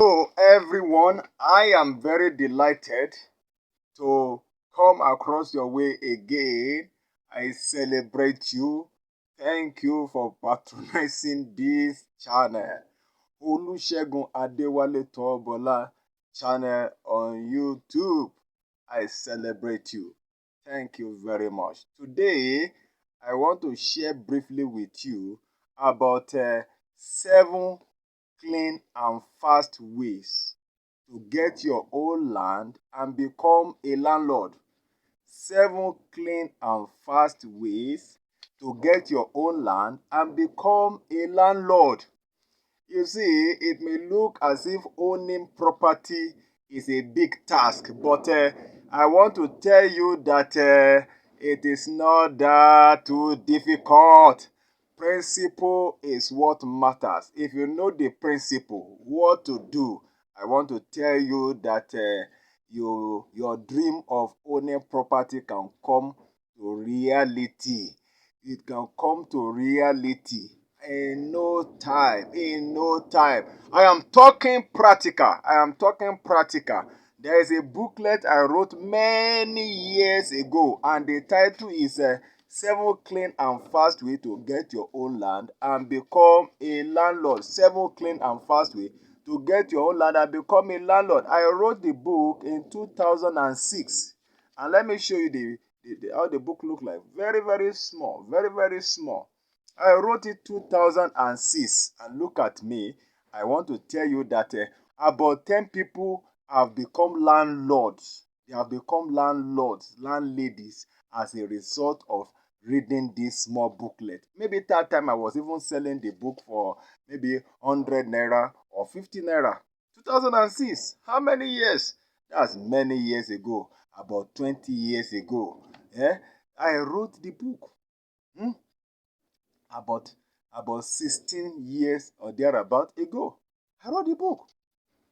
Hello, everyone. I am very delighted to come across your way again. I celebrate you. Thank you for patronizing this channel. Olusegun Adewale Tobola channel on YouTube. I celebrate you. Thank you very much. Today, I want to share briefly with you about 7 clean and fast ways to get your own land and become a landlord. 7 clean and fast ways to get your own land and become a landlord. You see, it may look as if owning property is a big task, but I want to tell you that it is not that too difficult. Principle is what matters. If you know the principle, what to do, I want to tell you that your dream of owning property can come to reality. It can come to reality in no time. In no time. I am talking practical. There is a booklet I wrote many years ago, and the title is 7 Clean and Fast Way to Get Your Own Land and Become a Landlord. 7 Clean and Fast Way to get your own land and become a landlord. I wrote the book in 2006, and let me show you how the book looked like. Very, very small. Very, very small. I wrote it 2006, and look at me. I want to tell you that about 10 people have become landlords. They have become landlords, landladies, as a result of reading this small booklet. Maybe that time I was even selling the book for maybe 100 naira or 50 naira. 2006. How many years? That's many years ago. About 20 years ago. Yeah? I wrote the book. Hmm? about about 16 years or thereabout ago. I wrote the book.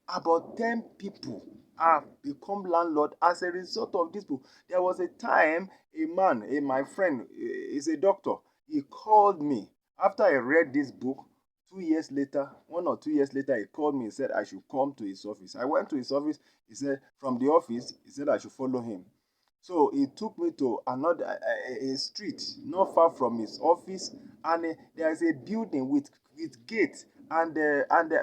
About 10 people have become landlord as a result of this book. There was a time a man, my friend, is a doctor. He called me after I read this book. 2 years later, 1 or 2 years later, he called me and said I should come to his office. I went to his office. He said, from the office, he said I should follow him. So he took me to another a street not far from his office, and there is a building with gate and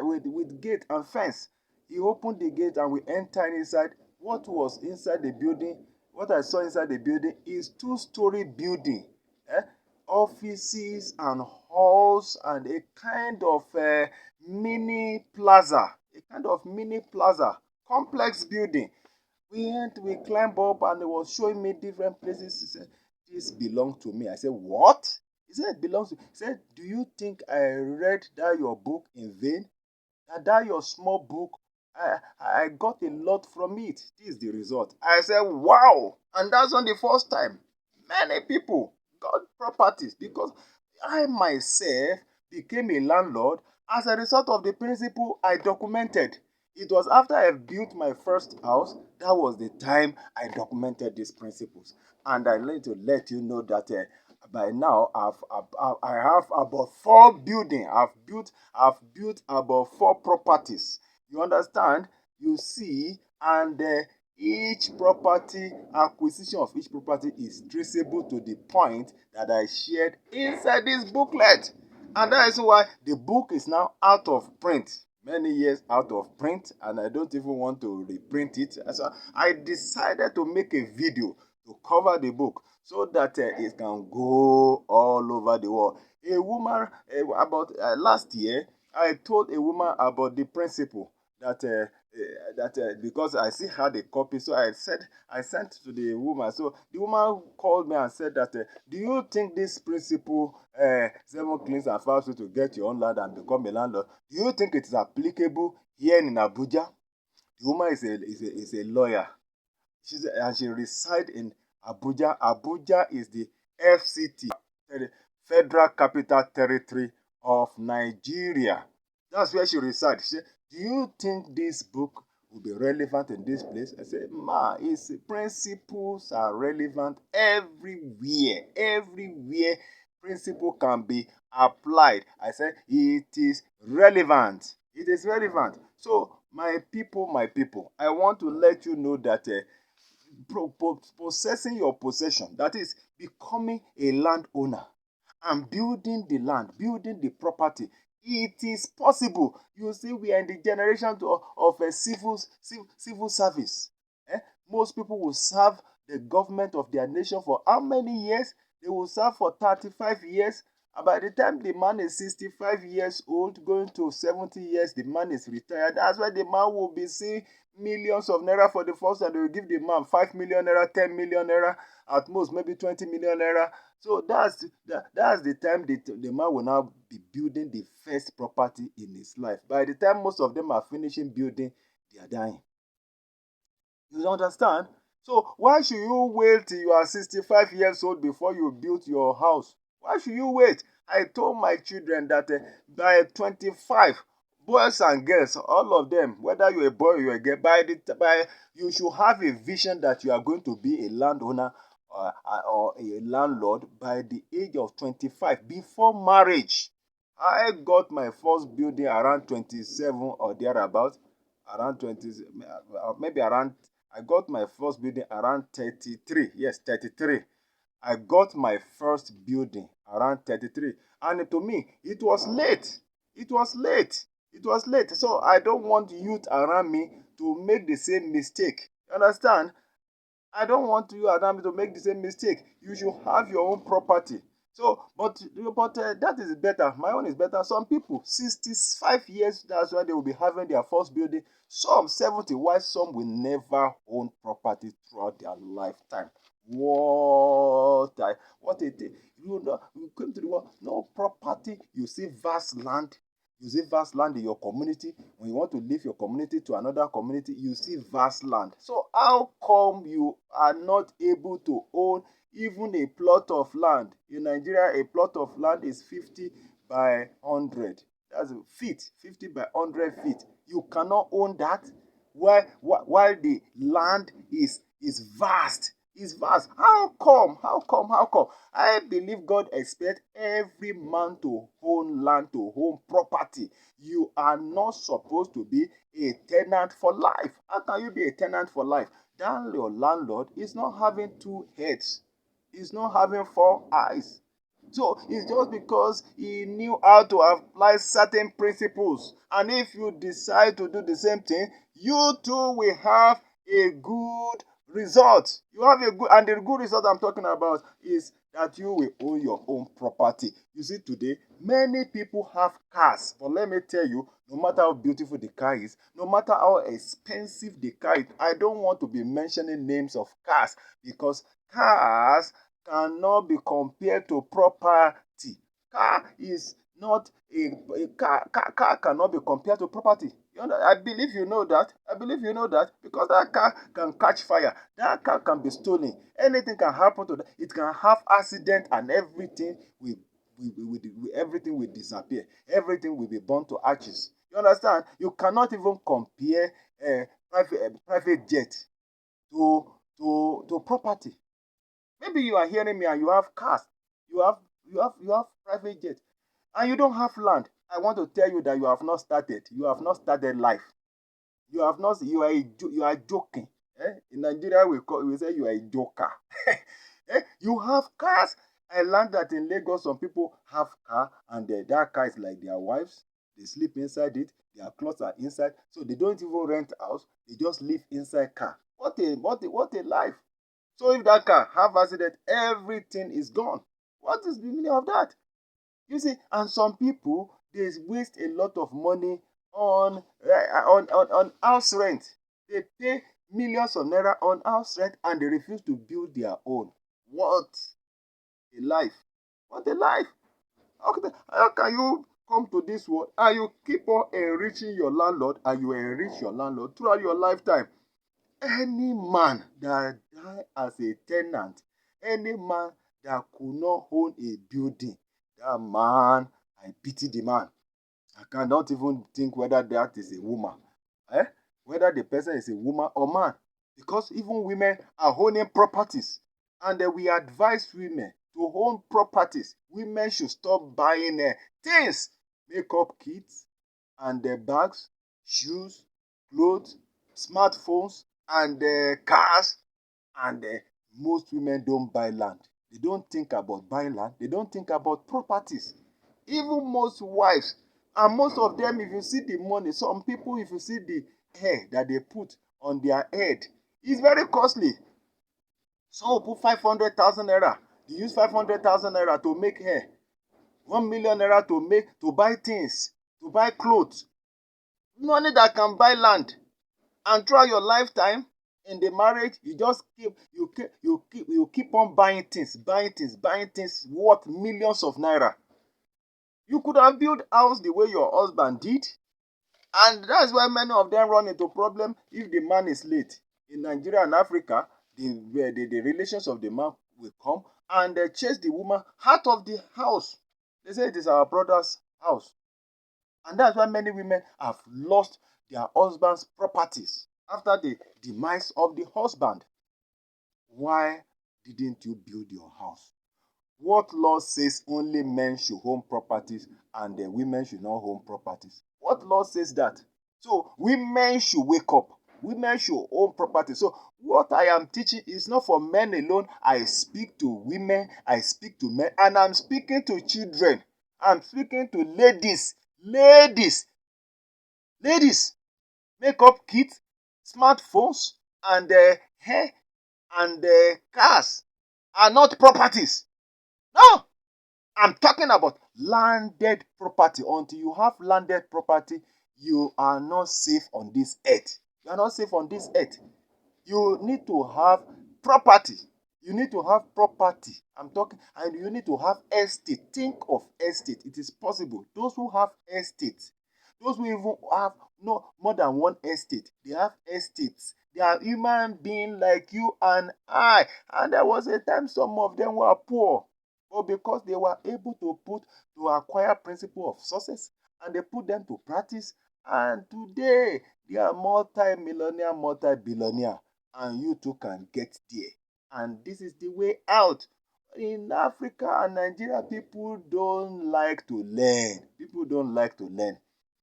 with gate and fence. He opened the gate and we entered inside. What was inside the building? What I saw inside the building is two-story building, eh? Offices and halls and a kind of mini plaza, complex building. We climbed up and he was showing me different places. He said, this belongs to me. I said, what? He said, it belongs to me. He said, do you think I read that your book in vain? That your small book, I got a lot from it. This is the result. I said, wow. And that's not the first time. Many people got properties because I myself became a landlord as a result of the principle I documented. It was after I built my first house, that was the time I documented these principles. And I need to let you know that by now I have about 4 buildings. I've built about 4 properties. You understand? You see, and each property acquisition of each property is traceable to the point that I shared inside this booklet. And that is why the book is now out of print. Many years out of print, and I don't even want to reprint it. So I decided to make a video to cover the book so that it can go all over the world. A woman, about last year, I told a woman about the principle that because I still had a copy, so I sent to the woman. So the woman called me and said that, do you think this principle, 7 cleans and fast way to get your own land and become a landlord, do you think it is applicable here in Abuja? The woman is a lawyer. And she resides in Abuja. Abuja is the FCT, the Federal Capital Territory of Nigeria. That's where she resides. She said, do you think this book will be relevant in this place? I said, ma, its principles are relevant everywhere. Everywhere principle can be applied. I said, it is relevant. It is relevant. So My people, I want to let you know that possessing your possession, that is becoming a landowner and building the land, building the property, it is possible. You see, we are in the generation of a civil service. Eh? Most people will serve the government of their nation for how many years? They will serve for 35 years. And by the time the man is 65 years old, going to 70 years, the man is retired. That's why the man will be seeing millions of naira for the first time. They will give the man 5 million naira, 10 million naira, at most maybe 20 million naira. So that's the time the man will now be building the first property in his life. By the time most of them are finishing building, they are dying. You understand? So why should you wait till you are 65 years old before you build your house? Why should you wait? I told my children that by 25, boys and girls, all of them, whether you're a boy or you're a girl, by you should have a vision that you are going to be a landowner or a landlord by the age of 25 before marriage. I got my first building around 27 or thereabout, around 20, maybe around I got my first building around 33. Yes, 33. I got my first building around 33. And to me, it was late. It was late. It was late. So I don't want youth around me to make the same mistake. You understand? I don't want you around me to make the same mistake. You should have your own property. So, but that is better. My own is better. Some people, 65 years, that's when they will be having their first building. Some 70, while some will never own property throughout their lifetime. What a thing. You came to the world, no property. You see vast land. You see vast land in your community. When you want to leave your community to another community, you see vast land. So how come you are not able to own even a plot of land? In Nigeria, a plot of land is 50 by 100. That's feet, 50 by 100 feet. You cannot own that while the land is vast. It's vast. How come? How come? How come? I believe God expects every man to own land, to own property. You are not supposed to be a tenant for life. How can you be a tenant for life? That your landlord is not having two heads. He's not having four eyes. So it's just because he knew how to apply certain principles. And if you decide to do the same thing, you too will have a good result. You have a good, and the good result I'm talking about is that you will own your own property. You see, today, many people have cars. But let me tell you, no matter how beautiful the car is, no matter how expensive the car is, I don't want to be mentioning names of cars because cars cannot be compared to property. Car is not a car cannot be compared to property. I believe you know that. I believe you know that because that car can catch fire. That car can be stolen. Anything can happen to that. It can have accident and everything everything will disappear. Everything will be burned to ashes. You understand? You cannot even compare private jet to property. Maybe you are hearing me and you have cars, you have private jet, and you don't have land. I want to tell you that you have not started. You have not started life. You have not. You are joking. In Nigeria, we say you are a joker. You have cars. I learned that in Lagos, some people have car, and that car is like their wives. They sleep inside it. Their clothes are inside, so they don't even rent house. They just live inside car. What a life! So if that car have accident, everything is gone. What is the meaning of that? You see, and some people they waste a lot of money on house rent. They pay millions of naira on house rent and they refuse to build their own. What a life! What a life! How can you come to this world and you keep on enriching your landlord and you enrich your landlord throughout your lifetime? Any man that die as a tenant, any man that could not own a building, that man, I pity the man. I cannot even think whether that is a woman. Eh? Whether the person is a woman or man. Because even women are owning properties. And we advise women to own properties. Women should stop buying things, makeup kits, and bags, shoes, clothes, smartphones, and cars. And most women don't buy land. They don't think about buying land. They don't think about properties. Even most wives, and most of them, if you see the money, some people, if you see the hair that they put on their head, it's very costly. Some will put 500,000 naira. They use 500,000 naira to make hair. 1 million naira to buy things, to buy clothes. Money that can buy land. And throughout your lifetime in the marriage, you keep on buying things worth millions of naira. You could have built house the way your husband did, and that's why many of them run into problem if the man is late. In Nigeria and Africa, the relations of the man will come and they chase the woman out of the house. They say it is our brother's house. And that's why many women have lost their husband's properties after the demise of the husband. Why didn't you build your house? What law says only men should own properties and the women should not own properties? What law says that? So women should wake up. Women should own property. So what I am teaching is not for men alone. I speak to women, I speak to men, and I'm speaking to children. I'm speaking to ladies. Ladies, makeup kits, smartphones, and hair and cars are not properties. No, I'm talking about landed property. Until you have landed property, you are not safe on this earth. You are not safe on this earth. You need to have property. You need to have property. I'm talking, and you need to have estate. Think of estate. It is possible. Those who have estate, those who even have no more than one estate, they have estates. They are human beings like you and I. And there was a time some of them were poor, but because they were able to acquire principle of success, and they put them to practice, and today they are multi-millionaire, multi-billionaire, and you too can get there. And this is the way out. In Africa and Nigeria, people don't like to learn. People don't like to learn.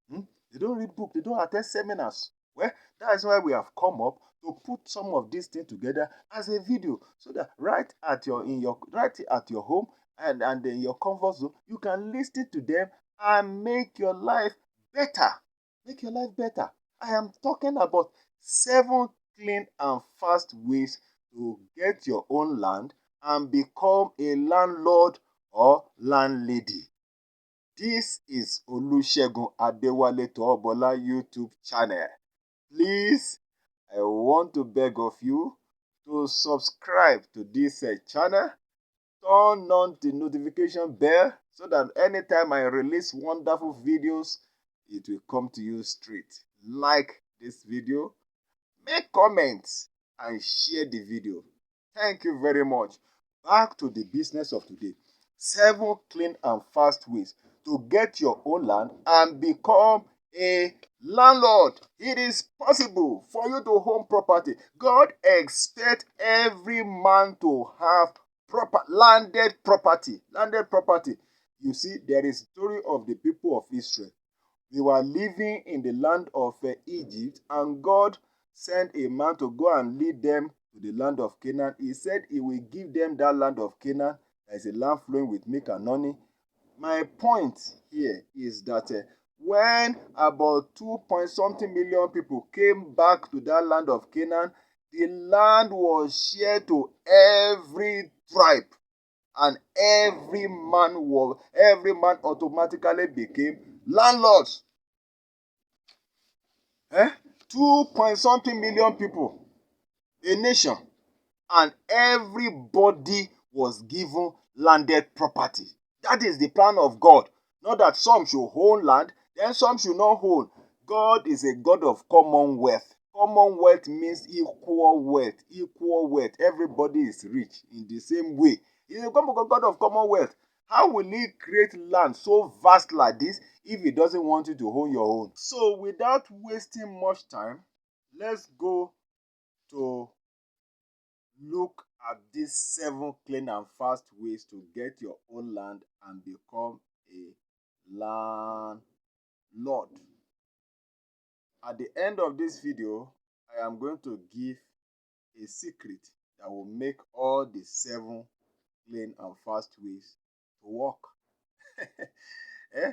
Hmm? They don't read books. They don't attend seminars. Well, that is why we have come up to put some of these things together as a video, so that right at your home and in your comfort zone, you can listen to them and make your life better. Make your life better. I am talking about 7 clean and fast ways to get your own land and become a landlord or landlady. This is Olusegun Adewale Toobola YouTube channel. Please, I want to beg of you to subscribe to this channel. Turn on the notification bell so that anytime I release wonderful videos, it will come to you straight. Like this video, make comments, and share the video. Thank you very much. Back to the business of today. 7 clean and fast ways to get your own land and become a landlord. It is possible for you to own property. God expects every man to have landed property. Landed property. You see, there is a story of the people of Israel. They were living in the land of Egypt, and God sent a man to go and lead them to the land of Canaan. He said he will give them that land of Canaan. There is a land flowing with milk and honey. My point here is that when about 2 point something million people came back to that land of Canaan, the land was shared to every tribe, and every man automatically became landlords. 2 point something million people, a nation, and everybody was given landed property. That is the plan of God. Not that some should own land, then some should not own. God is a God of commonwealth. Commonwealth means equal wealth. Equal wealth. Everybody is rich in the same way. He's a God of commonwealth. How will he create land so vast like this if he doesn't want you to own your own? So without wasting much time, let's go to look at these 7 clean and fast ways to get your own land and become a landlord. At the end of this video, I am going to give a secret that will make all the 7 clean and fast ways to work. eh?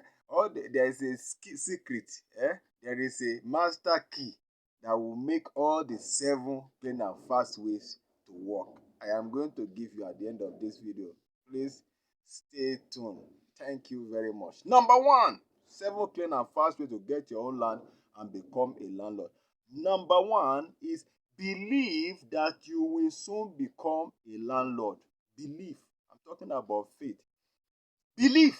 There is a secret. There is a master key that will make all the 7 clean and fast ways to work. I am going to give you at the end of this video. Please stay tuned. Thank you very much. Number 1, 7 clean and fast ways to get your own land and become a landlord. Number 1 is believe that you will soon become a landlord. Believe. I'm talking about faith. Believe.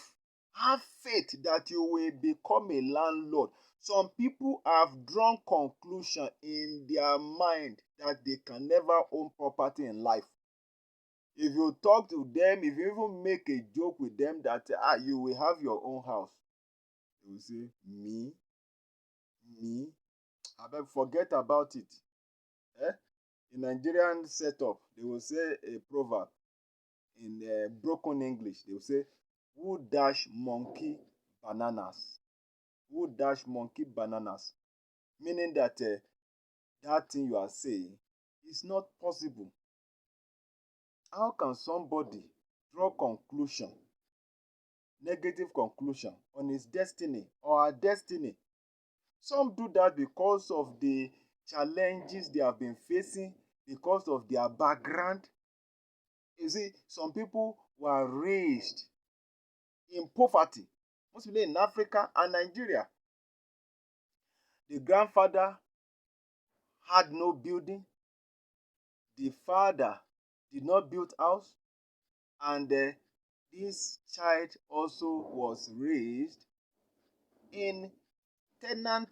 Have faith that you will become a landlord. Some people have drawn conclusion in their mind that they can never own property in life. If you talk to them, if you even make a joke with them that you will have your own house, they will say, me, I beg, forget about it. In Nigerian setup, they will say a proverb in broken English. They will say, who dash monkey bananas? Who dash monkey bananas? Meaning that that thing you are saying is not possible. How can somebody draw conclusion, negative conclusion on his destiny or her destiny? Some do that because of the challenges they have been facing, because of their background. You see, some people were raised in poverty, mostly in Africa and Nigeria. The grandfather had no building. The father did not build house. And this child also was raised in tenant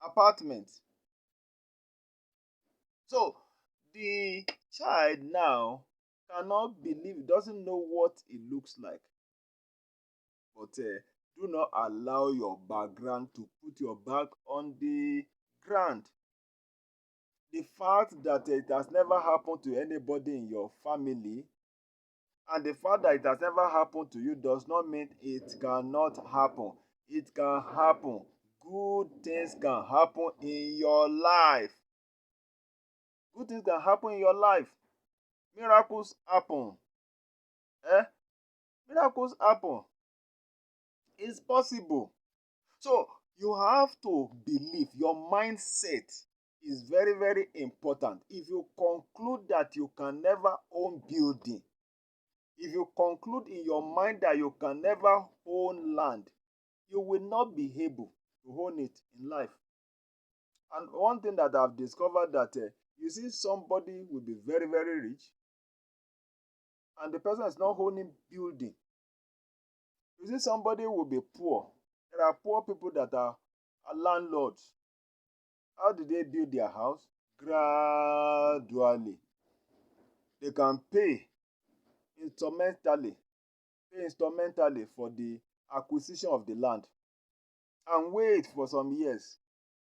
apartment. So the child now cannot believe, doesn't know what it looks like. But do not allow your background to put your back on the ground. The fact that it has never happened to anybody in your family, and the fact that it has never happened to you, does not mean it cannot happen. It can happen. Good things can happen in your life. Good things can happen in your life. Miracles happen. Miracles happen. It's possible. So you have to believe. Your mindset is very, very important. If you conclude that you can never own building, if you conclude in your mind that you can never own land, you will not be able to own it in life. And one thing that I've discovered that you see somebody will be very, very rich, and the person is not owning building. You see somebody will be poor. There are poor people that are landlords. How do they build their house? Gradually. They can pay instrumentally for the acquisition of the land and wait for some years.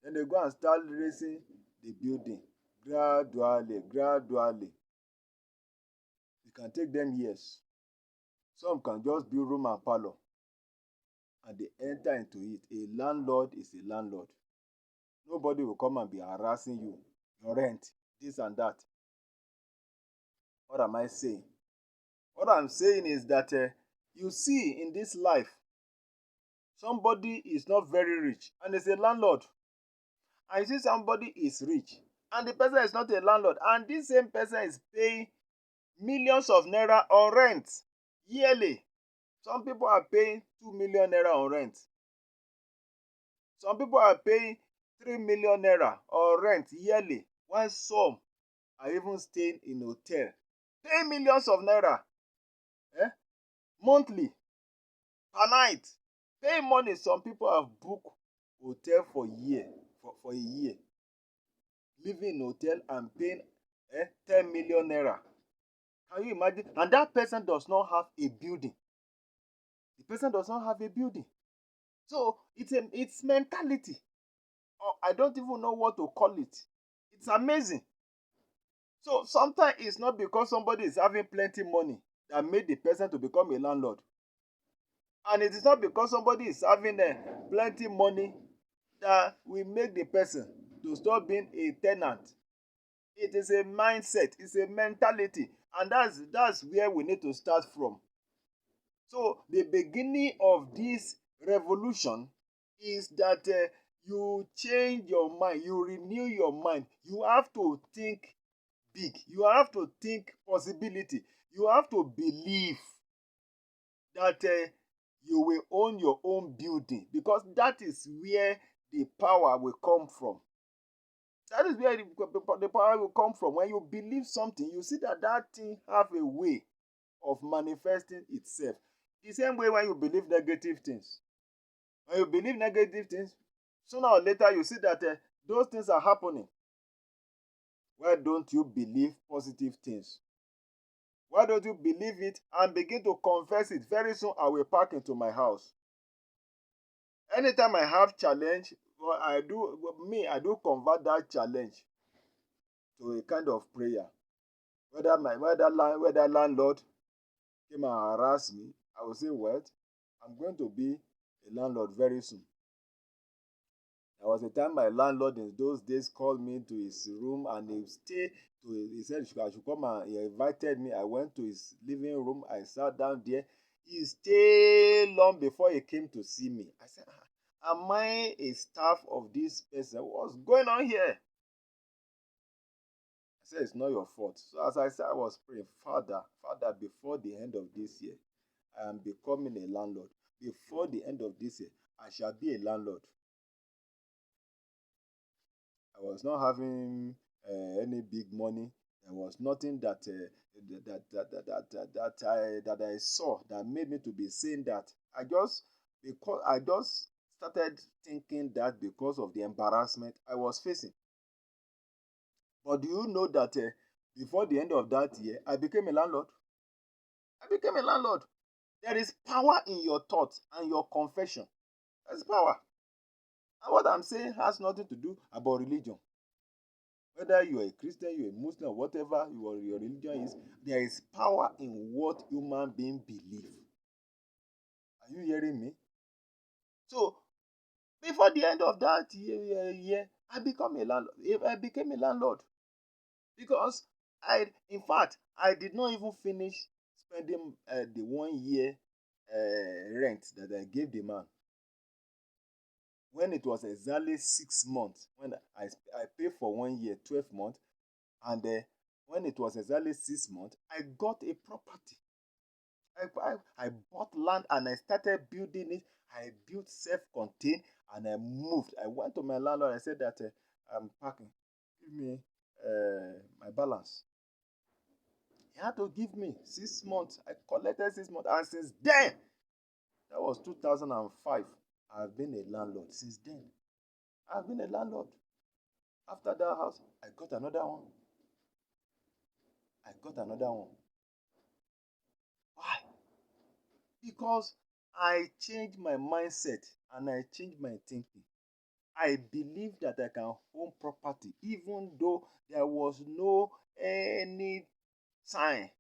Then they go and start raising the building gradually. It can take them years. Some can just build room and parlor and they enter into it. A landlord is a landlord. Nobody will come and be harassing you. Your rent, this and that. What am I saying? What I'm saying is that you see in this life, somebody is not very rich and is a landlord. And you see somebody is rich and the person is not a landlord. And this same person is paying millions of naira on rent yearly. Some people are paying 2 million naira on rent. Some people are paying 3 million naira on rent yearly, while some are even staying in hotel, paying millions of naira monthly, per night, paying money. Some people have booked hotel for a year, living in hotel and paying 10 million naira. Can you imagine? And that person does not have a building. The person does not have a building. So it's mentality. Or I don't even know what to call it. It's amazing. So sometimes it's not because somebody is having plenty money that made the person to become a landlord. And it is not because somebody is having plenty money that will make the person to stop being a tenant. It is a mindset, it's a mentality, and that's where we need to start from. So the beginning of this revolution is that you change your mind, you renew your mind. You have to think big. You have to think possibility. You have to believe that you will own your own building, because that is where the power will come from. That is where the power will come from. When you believe something, you see that that thing have a way of manifesting itself. The same way when you believe negative things. When you believe negative things, sooner or later you see that those things are happening. Why don't you believe positive things? Why don't you believe it and begin to confess it? Very soon I will pack into my house. Anytime I have challenge, I do convert that challenge to a kind of prayer. Whether landlord came and harass me, I will say, well, I'm going to be a landlord very soon. There was a time my landlord in those days called me to his room and he said I should come, and he invited me. I went to his living room. I sat down there. He stayed long before he came to see me. I said, am I a staff of this person? What's going on here? I said, it's not your fault. So as I said, I was praying, Father, before the end of this year, I am becoming a landlord. Before the end of this year, I shall be a landlord. I was not having any big money. There was nothing that I saw that made me to be saying that. I just started thinking that because of the embarrassment I was facing. But do you know that before the end of that year, I became a landlord? I became a landlord. There is power in your thoughts and your confession. There's power. And what I'm saying has nothing to do about religion. Whether you are a Christian, you are a Muslim, or whatever your religion is, there is power in what human beings believe. Are you hearing me? So, before the end of that year, I became a landlord. Because in fact, I did not even finish spending the 1 year rent that I gave the man. When it was exactly 6 months, when I paid for 1 year, 12 months, and when it was exactly 6 months, I got a property. I bought land and I started building it. I built self-contained and I moved. I went to my landlord. I said that I'm packing. Give me my balance. He had to give me 6 months. I collected 6 months. And since then, that was 2005, I've been a landlord. Since then, I've been a landlord. After that house, I got another one. I got another one. Why? Because I changed my mindset and I changed my thinking. I believe that I can own property even though there was no any sign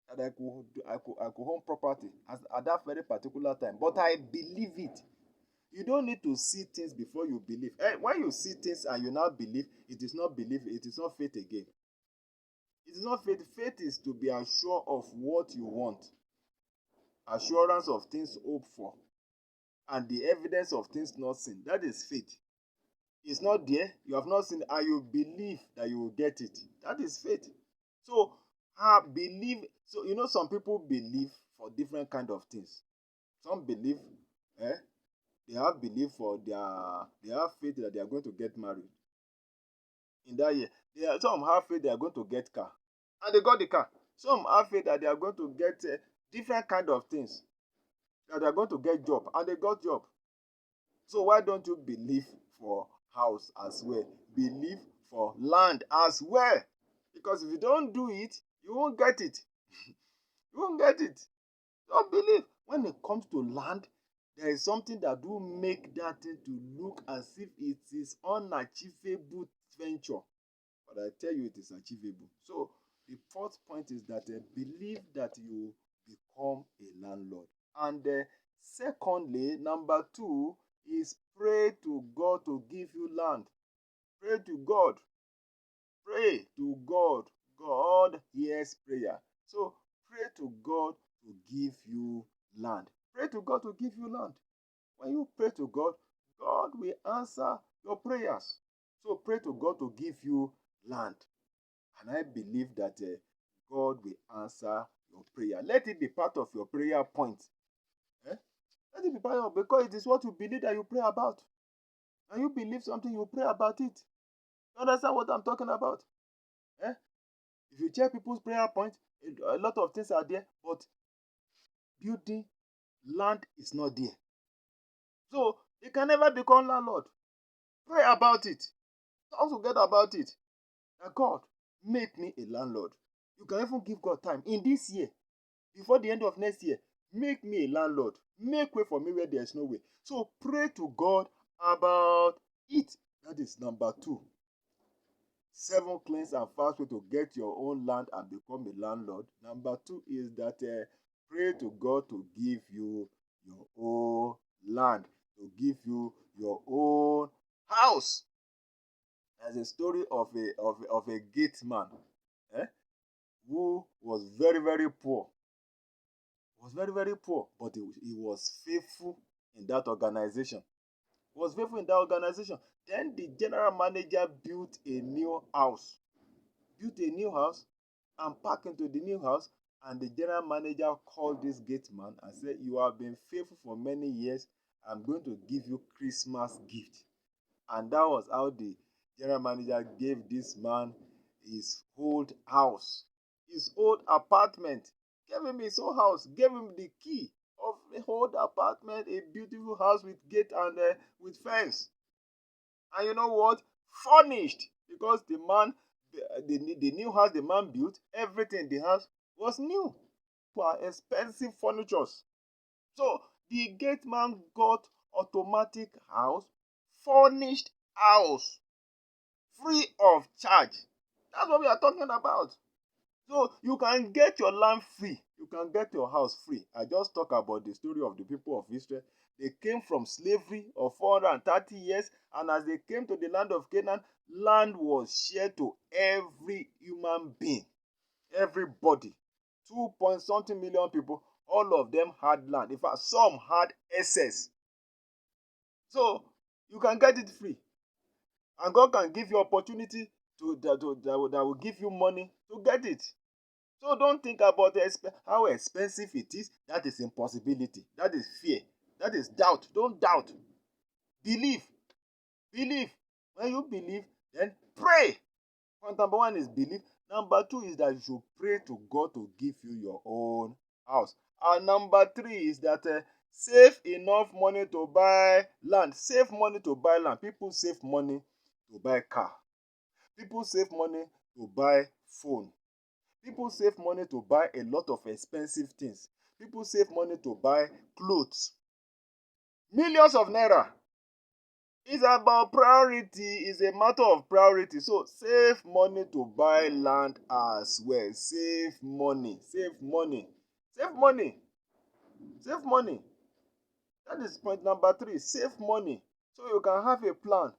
that I could own property at that very particular time. But I believe it. You don't need to see things before you believe. When you see things and you now believe, it is not belief, it is not faith again. It is not faith. Faith is to be assured of what you want. Assurance of things hoped for. And the evidence of things not seen. That is faith. It's not there. You have not seen it, and you believe that you will get it. That is faith. So, believe. So, some people believe for different kind of things. Some believe, they have belief they have faith that they are going to get married in that year. Some have faith they are going to get car, and they got the car. Some have faith that they are going to get different kind of things, that they are going to get job, and they got job. So why don't you believe for house as well? Believe for land as well. Because if you don't do it, you won't get it. You won't get it. Don't believe. When it comes to land, there is something that will make that thing to look as if it is unachievable venture. But I tell you, it is achievable. So the fourth point is that believe that you become a landlord. And secondly, number two is pray to God to give you land. Pray to God. Pray to God. God hears prayer. So pray to God to give you land. Pray to God to give you land. When you pray to God, God will answer your prayers. So pray to God to give you land. And I believe that God will answer your prayer. Let it be part of your prayer point. Eh? Let it be part of, because it is what you believe that you pray about. And you believe something, you pray about it. You understand what I'm talking about? Eh? If you check people's prayer points, a lot of things are there, but building land is not there. So you can never become landlord. Pray about it. Don't forget about it. That God, make me a landlord. You can even give God time. In this year, before the end of next year, make me a landlord. Make way for me where there is no way. So pray to God about it. That is number 2. 7 cleanse and fast way to get your own land and become a landlord. Number 2 is that pray to God to give you your own land, to give you your own house. There's a story of a gate man eh, who was very, very poor. Was very, very poor, but he was faithful in that organization. He was faithful in that organization. Then the general manager built a new house. Built a new house and packed into the new house. And the general manager called this gate man and said, "You have been faithful for many years. I'm going to give you Christmas gift." And that was how the general manager gave this man his old house, his old apartment. Gave him his own house, gave him the key of the old apartment, a beautiful house with gate and with fence. And you know what? Furnished, because the new house the man built, everything in the house was new. For expensive furnitures. So the gate man got automatic house, furnished house, free of charge. That's what we are talking about. So you can get your land free. You can get your house free. I just talk about the story of the people of Israel. They came from slavery of 430 years, and as they came to the land of Canaan, land was shared to every human being, everybody. 2 point something million people, all of them had land. In fact, some had excess. So you can get it free. And God can give you opportunity that will give you money to get it. So don't think about how expensive it is. That is impossibility. That is fear. That is doubt. Don't doubt. Believe. Believe. When you believe, then pray. Number 1 is belief. Number 2 is that you should pray to God to give you your own house. And number 3 is that save enough money to buy land. Save money to buy land. People save money to buy car. People save money to buy phone. People save money to buy a lot of expensive things. People save money to buy clothes. Millions of naira. It's about priority. It's a matter of priority. So save money to buy land as well. Save money. Save money. Save money. Save money. That is point number 3. Save money. So you can have a plan.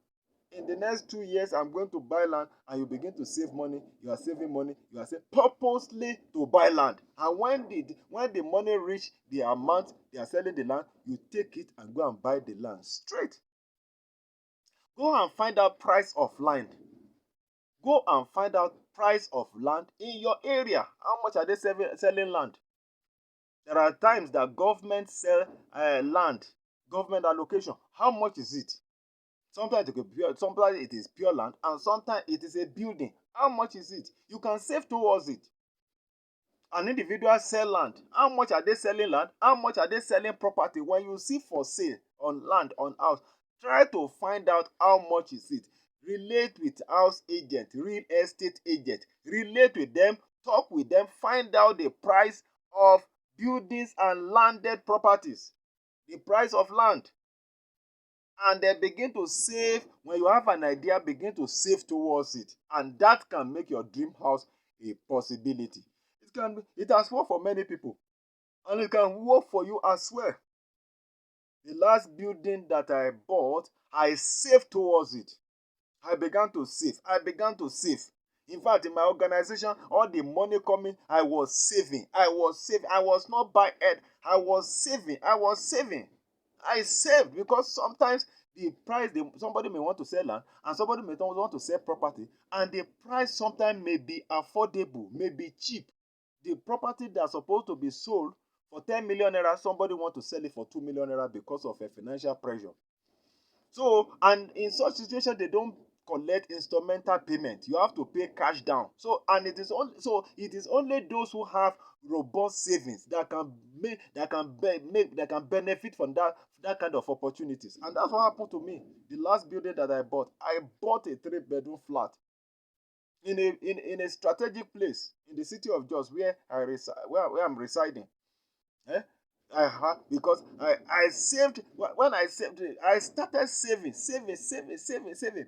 In the next 2 years, I'm going to buy land, and you begin to save money. You are saving money. You are saving purposely to buy land. And when the money reach the amount they are selling the land, you take it and go and buy the land straight. Go and find out price of land. Go and find out price of land in your area. How much are they selling land? There are times that government sell land, government allocation. How much is it? Sometimes it is pure land, and sometimes it is a building. How much is it? You can save towards it. An individual sell land. How much are they selling land? How much are they selling property? When you see for sale on land, on house, try to find out how much is it. Relate with house agent, real estate agent. Relate with them, talk with them, find out the price of buildings and landed properties. The price of land. And then begin to save. When you have an idea, begin to save towards it, and that can make your dream house a possibility. It has worked for many people, and it can work for you as well. The last building that I bought, I saved towards it. I began to save. I began to save. In fact, in my organization, all the money coming, I was saving. I was saving. I was not buying it. I was saving. I was saving. I saved because sometimes the price, somebody may want to sell land and somebody may want to sell property, and the price sometimes may be affordable, may be cheap. The property that's supposed to be sold for 10 million naira, somebody want to sell it for 2 million naira because of a financial pressure. So, and in such situation, they don't collect instrumental payment. You have to pay cash down. So, and it is only those who have robust savings that can benefit from that kind of opportunities. And that's what happened to me. The last building that I bought a 3-bedroom flat in a strategic place in the city of Jos where I'm residing. Eh? Because I saved. When I saved, I started saving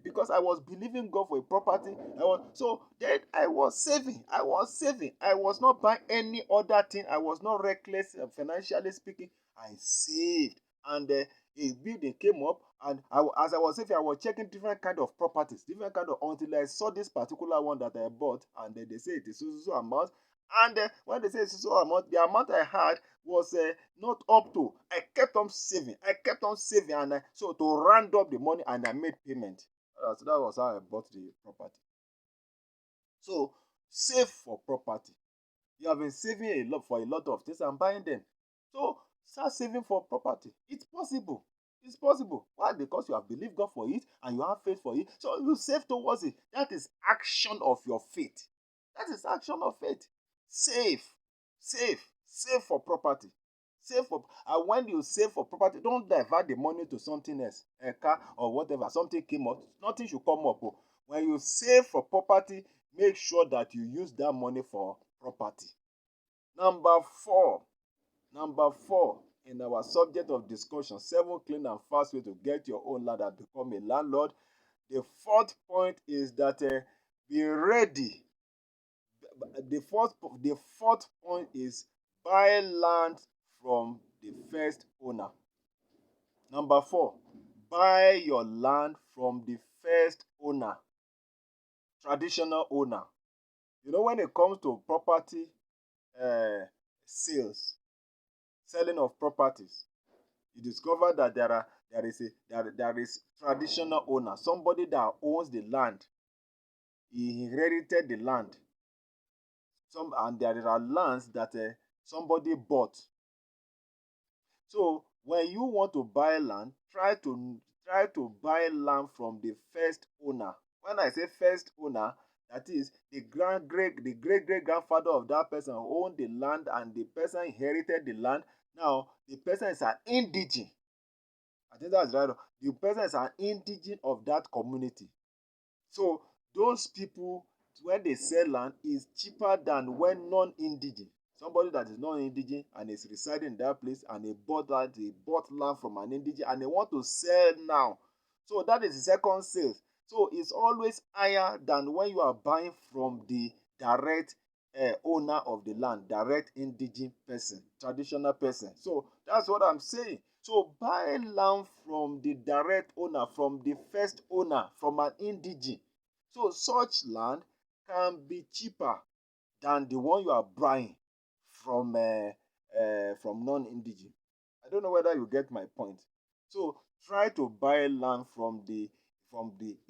because I was believing God for a property. I was saving. I was not buying any other thing. I was not reckless financially speaking. I saved, and a building came up, and as I was saving, I was checking different kind of properties, different kind of, until I saw this particular one that I bought, and they say it is so amount. And when they say so amount, the amount I had was not up to. I kept on saving. And so to round up the money, and I made payment. So that was how I bought the property. So save for property. You have been saving a lot for a lot of things and buying them. So start saving for property. It's possible. It's possible. Why? Because you have believed God for it and you have faith for it. So you save towards it. That is action of your faith. That is action of faith. Save. Save for property. Save for, and when you save for property, don't divert the money to something else, a car or whatever. Something came up, nothing should come up. Oh. When you save for property, make sure that you use that money for property. Number four, in our subject of discussion, 7 clean and fast way to get your own land and become a landlord. The fourth point is that be ready. The fourth point is buy land from the first owner. Number 4, buy your land from the first owner, traditional owner. You know, when it comes to property sales, selling of properties, you discover that there is traditional owner, somebody that owns the land. He inherited the land. And there are lands that somebody bought. So when you want to buy land, try to buy land from the first owner. When I say first owner, that is the great grandfather of that person owned the land and the person inherited the land. Now the person is an indigene. I think that's right. The person is an indigene of that community. So those people, when they sell land, is cheaper than when non-indigene. Somebody that is non-indigene and is residing in that place, and they bought land from an indigene and they want to sell now. So that is the second sale. So it's always higher than when you are buying from the direct owner of the land, direct indigene person, traditional person. So that's what I'm saying. So buy land from the direct owner, from the first owner, from an indigene. So such land can be cheaper than the one you are buying from non-indigene. I don't know whether you get my point. So try to buy land from the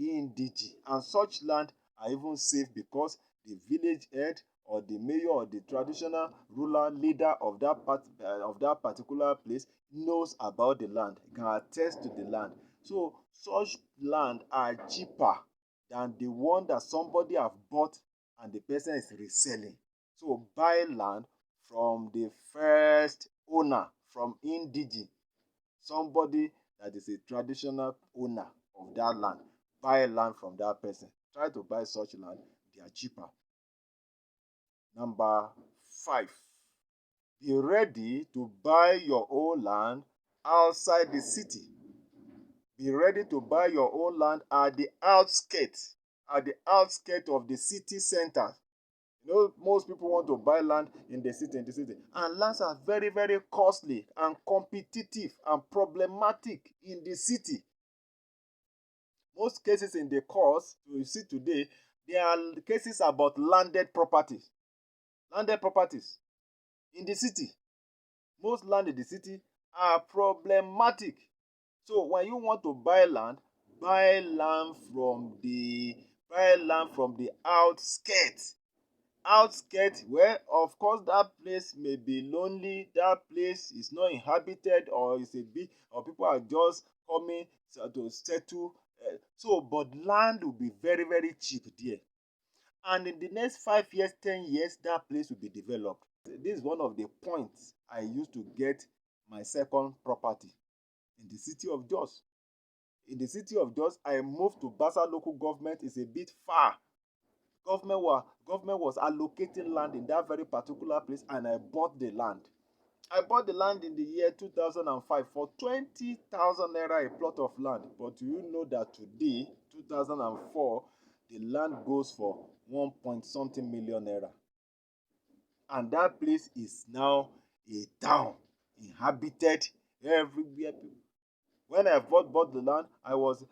indigene, and such land are even safe because the village head or the mayor or the traditional ruler leader of that particular place knows about the land, can attest to the land. So such land are cheaper than the one that somebody have bought and the person is reselling. So buy land from the first owner, from indigene, somebody that is a traditional owner of that land. Buy land from that person. Try to buy such land. They are cheaper. Number 5, be ready to buy your own land outside the city. Be ready to buy your own land at the outskirts of the city center. You know, most people want to buy land in the city, and lands are very, very costly and competitive and problematic in the city. Most cases in the courts you see today, there are cases about landed properties in the city. Most land in the city are problematic. So when you want to buy land from the outskirts. Well, of course, that place may be lonely, that place is not inhabited, or is a bit, or people are just coming to settle. But land will be very, very cheap there. And in the next 5 years, 10 years, that place will be developed. This is one of the points I used to get my second property in the city of Jos. In the city of Jos, I moved to Basa local government. It's a bit far. Government was allocating land in that very particular place, and I bought the land. I bought the land in the year 2005 for 20,000 naira a plot of land. But you know that today, 2004, the land goes for 1 point something million naira. And that place is now a town, inhabited everywhere. When I bought the land, I was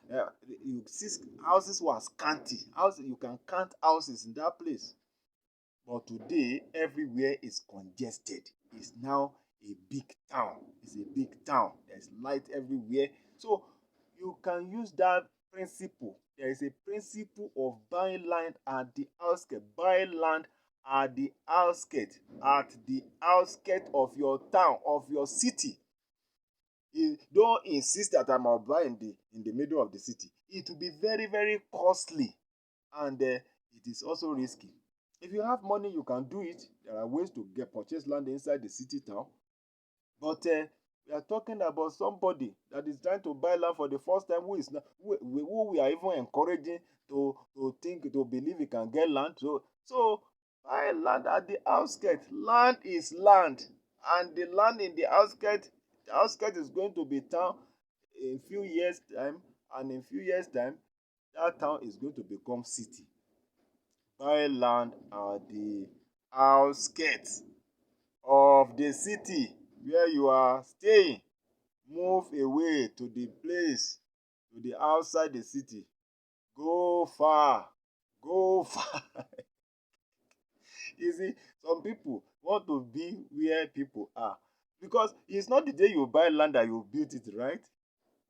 you see, houses were scanty. Houses, you can count houses in that place. But today, everywhere is congested. It's now a big town. It's a big town. There's light everywhere. So you can use that principle. There is a principle of buying land at the outskirts. Buy land at the outskirts, of your town, of your city. You don't insist that I'm buy in the middle of the city. It will be very, very costly, and it is also risky. If you have money, you can do it. There are ways to purchase land inside the city town. But we are talking about somebody that is trying to buy land for the first time, who is not, who we are even encouraging to believe he can get land. So buy land at the outskirts. Land is land, and the land in the outskirts is going to be town in few years time, and in few years time, that town is going to become city. Buy land at the outskirts of the city where you are staying. Move away to the place, to the outside the city. Go far. Go far. You see, some people want to be where people are. Because it's not the day you buy land that you build it, right?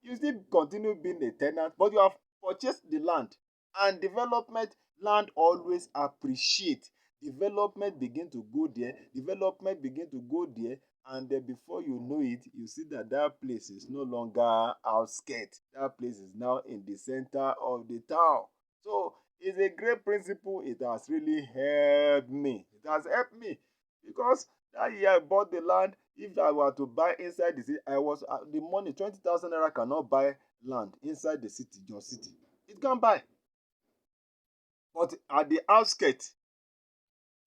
You still continue being a tenant, but you have purchased the land. And development, land always appreciate. Development begin to go there, and then before you know it, you see that that place is no longer outskirts. That place is now in the center of the town. So it's a great principle. It has really helped me. It has helped me because that year I bought the land. If I were to buy inside the city, the money 20,000 naira cannot buy land inside the city, your city. It can buy, but at the outskirts,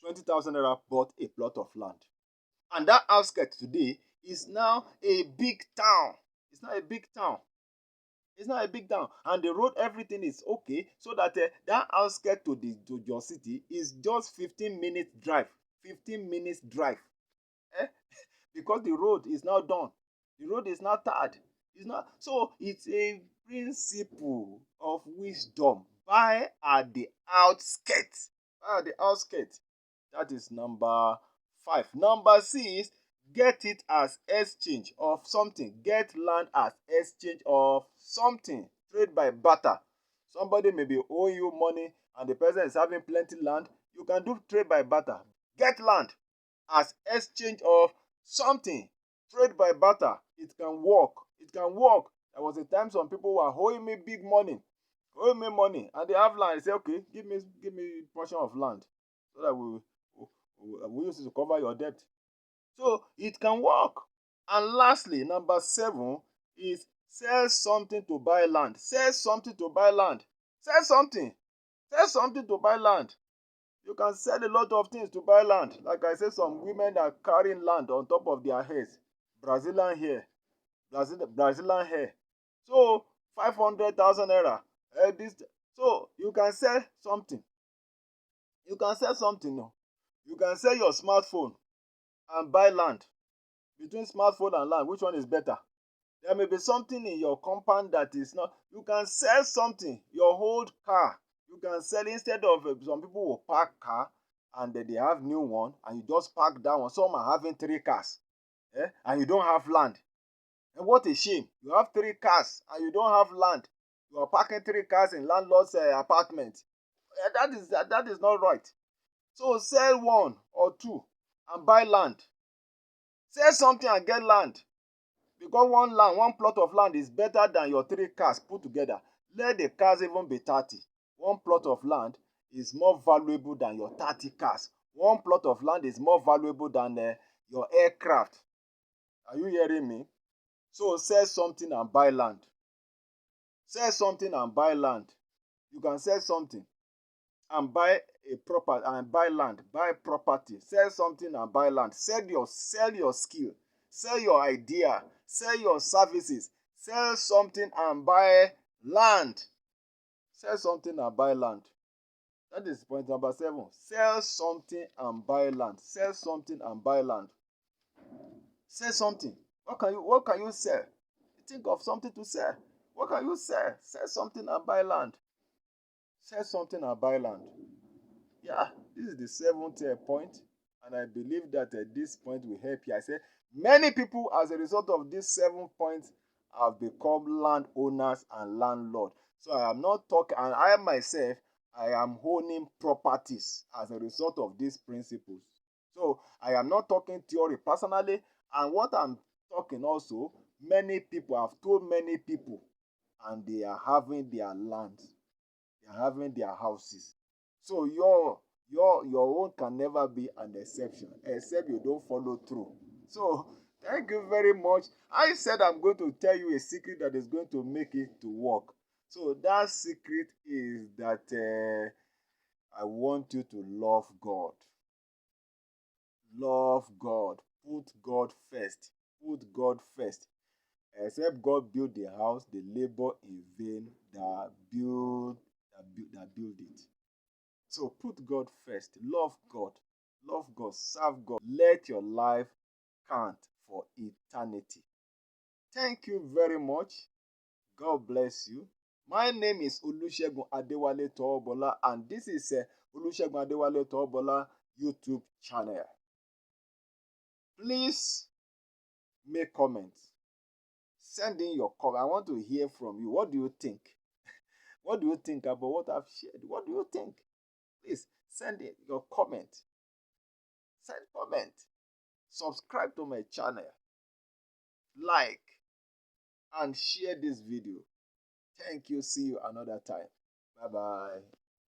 20,000 naira bought a plot of land, and that outskirt today is now a big town. It's not a big town. It's not a big town, and the road, everything is okay, so that that outskirt to your city is just 15 minutes drive. 15 minutes drive. Eh? Because the road is now done. The road is now tarred. It's not so. It's a principle of wisdom. Buy at the outskirts. Buy at the outskirts. That is number 5. Number 6, get it as exchange of something. Get land as exchange of something. Trade by barter. Somebody may be owing you money and the person is having plenty land. You can do trade by barter. Get land as exchange of something. Trade by barter. It can work. It can work. There was a time some people were owing me big money. Owing me money. And they have land. I say, okay, give me a portion of land. So that we use it to cover your debt. So it can work. And lastly, number 7 is sell something to buy land. Sell something to buy land. Sell something. Sell something to buy land. You can sell a lot of things to buy land. Like I said, some women are carrying land on top of their heads. Brazilian hair. Brazilian hair. So 500,000 naira. So you can sell something. You can sell something. No? You can sell your smartphone and buy land. Between smartphone and land, which one is better? There may be something in your compound that is not. You can sell something, your old car. You can sell instead of some people will park car and they have new one and you just park that one. Some are having 3 cars, and you don't have land. And what a shame! You have 3 cars and you don't have land. You are parking 3 cars in landlord's apartment. That is not right. So sell one or two and buy land. Sell something and get land. Because one plot of land is better than your 3 cars put together. Let the cars even be 30. One plot of land is more valuable than your 30 cars. One plot of land is more valuable than your aircraft. Are you hearing me? So sell something and buy land. Sell something and buy land. You can sell something and buy a property and buy land, buy property, sell something and buy land, sell your skill, sell your idea, sell your services, sell something and buy land. Sell something and buy land. That is point number 7. Sell something and buy land. Sell something and buy land. Sell something. What can you sell? Think of something to sell. What can you sell? Sell something and buy land. Sell something and buy land. Yeah, this is the 7th point, and I believe that this point will help you. I say many people, as a result of these 7 points, have become landowners and landlords. So I am not talking, and I myself, I am owning properties as a result of these principles. So I am not talking theory personally, and what I'm talking also, many people have told many people, and they are having their lands, they are having their houses. So your own can never be an exception, except you don't follow through. So thank you very much. I said I'm going to tell you a secret that is going to make it to work. So that secret is that I want you to love God. Love God. Put God first. Put God first. Except God build the house, the labor in vain that build it. So put God first. Love God. Love God. Serve God. Let your life count for eternity. Thank you very much. God bless you. My name is Olusegun Adewale Toobola, and this is Olusegun Adewale Toobola YouTube channel. Please make comments. Send in your comment. I want to hear from you. What do you think? What do you think about what I've shared? What do you think? Please send in your comment. Send comment. Subscribe to my channel. Like and share this video. Thank you. See you another time. Bye bye.